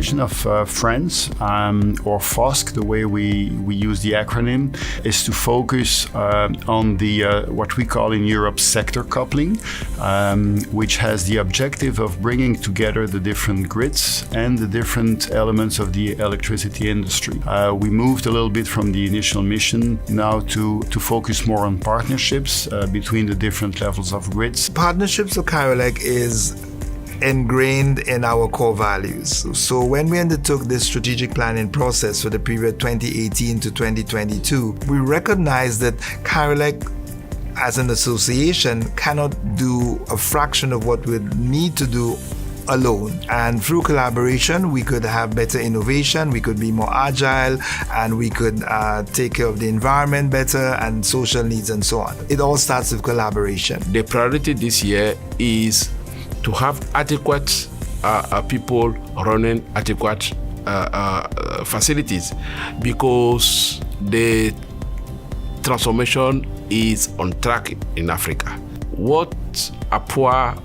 vision of France, or FOSC, the way we use the acronym, is to focus on the what we call in Europe sector coupling, which has the objective of bringing together the different grids and the different elements of the electricity industry. We moved a little bit from the initial mission now to focus more on partnerships between the different levels of grids. Partnerships of Carolec is ingrained in our core values. So when we undertook this strategic planning process for the period 2018 to 2022, we recognized that Carolec as an association cannot do a fraction of what we need to do alone. And through collaboration, we could have better innovation, we could be more agile, and we could take care of the environment better and social needs and so on. It all starts with collaboration. The priority this year is to have adequate people running adequate facilities, because the transformation is on track in Africa. What APOA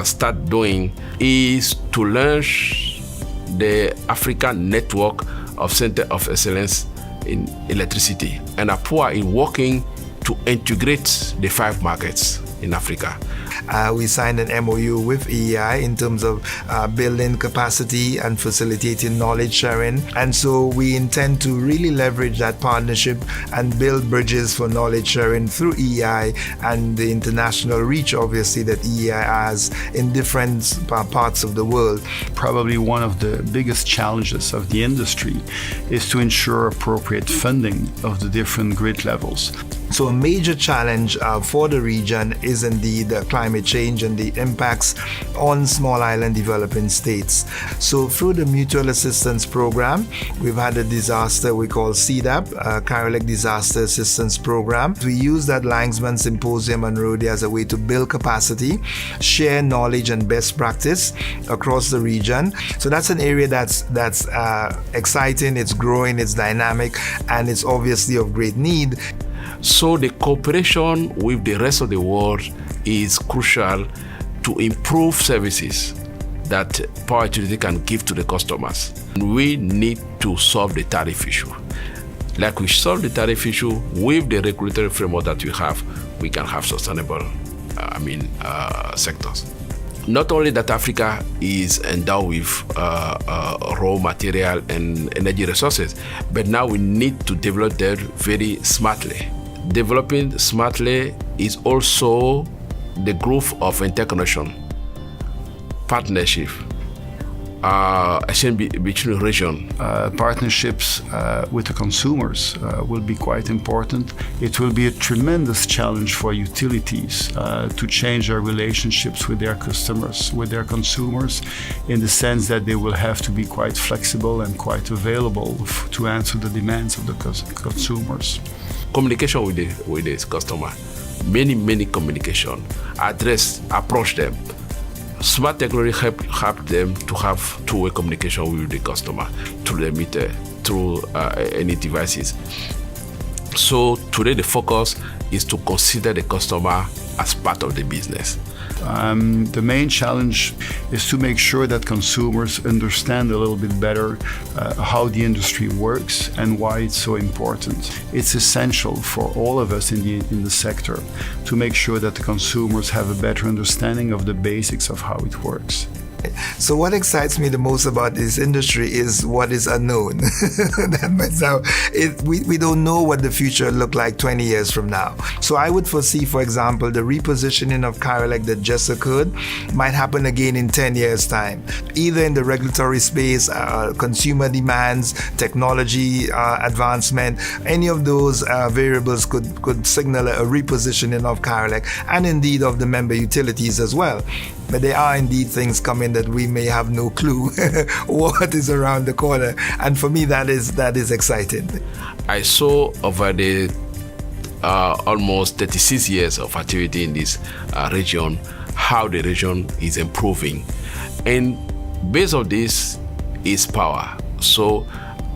start doing is to launch the African network of Center of Excellence in electricity, and APOA is working to integrate the 5 markets in Africa. We signed an MOU with EEI in terms of building capacity and facilitating knowledge sharing. And so we intend to really leverage that partnership and build bridges for knowledge sharing through EEI and the international reach, obviously, that EEI has in different parts of the world. Probably one of the biggest challenges of the industry is to ensure appropriate funding of the different grid levels. So a major challenge for the region is indeed climate change and the impacts on small island developing states. So through the Mutual Assistance Program, we've had a disaster we call CDAP, Carolec Disaster Assistance Program. We use that Langsman Symposium on Rhode as a way to build capacity, share knowledge and best practice across the region. So that's an area that's exciting, it's growing, it's dynamic, and it's obviously of great need. So the cooperation with the rest of the world is crucial to improve services that power utility can give to the customers. We need to solve the tariff issue. Like we solve the tariff issue with the regulatory framework that we have, we can have sustainable sectors. Not only that Africa is endowed with raw material and energy resources, but now we need to develop them very smartly. Developing smartly is also the growth of interconnection, partnership, exchange between regions. Partnerships with the consumers will be quite important. It will be a tremendous challenge for utilities to change their relationships with their customers, with their consumers, in the sense that they will have to be quite flexible and quite available to answer the demands of the consumers. Communication with the customer, many communication, approach them. Smart technology help them to have two-way communication with the customer through the meter, through any devices. So today the focus is to consider the customer as part of the business. The main challenge is to make sure that consumers understand a little bit better how the industry works and why it's so important. It's essential for all of us in the sector to make sure that the consumers have a better understanding of the basics of how it works. So what excites me the most about this industry is what is unknown. We don't know what the future will look like 20 years from now. So I would foresee, for example, the repositioning of Carolec that just occurred might happen again in 10 years' time, either in the regulatory space, consumer demands, technology advancement. Any of those variables could signal a repositioning of Carolec and indeed of the member utilities as well. But there are indeed things coming that we may have no clue what is around the corner. And for me, that is exciting. I saw over the almost 36 years of activity in this region, how the region is improving. And based on this is power. So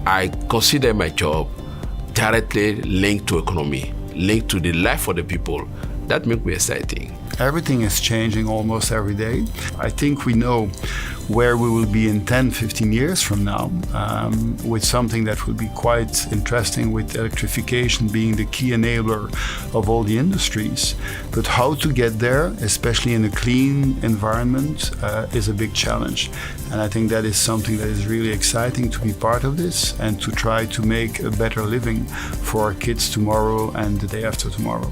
I consider my job directly linked to economy, linked to the life of the people. That makes me exciting. Everything is changing almost every day. I think we know where we will be in 10, 15 years from now, with something that will be quite interesting, with electrification being the key enabler of all the industries. But how to get there, especially in a clean environment, is a big challenge. And I think that is something that is really exciting to be part of this and to try to make a better living for our kids tomorrow and the day after tomorrow.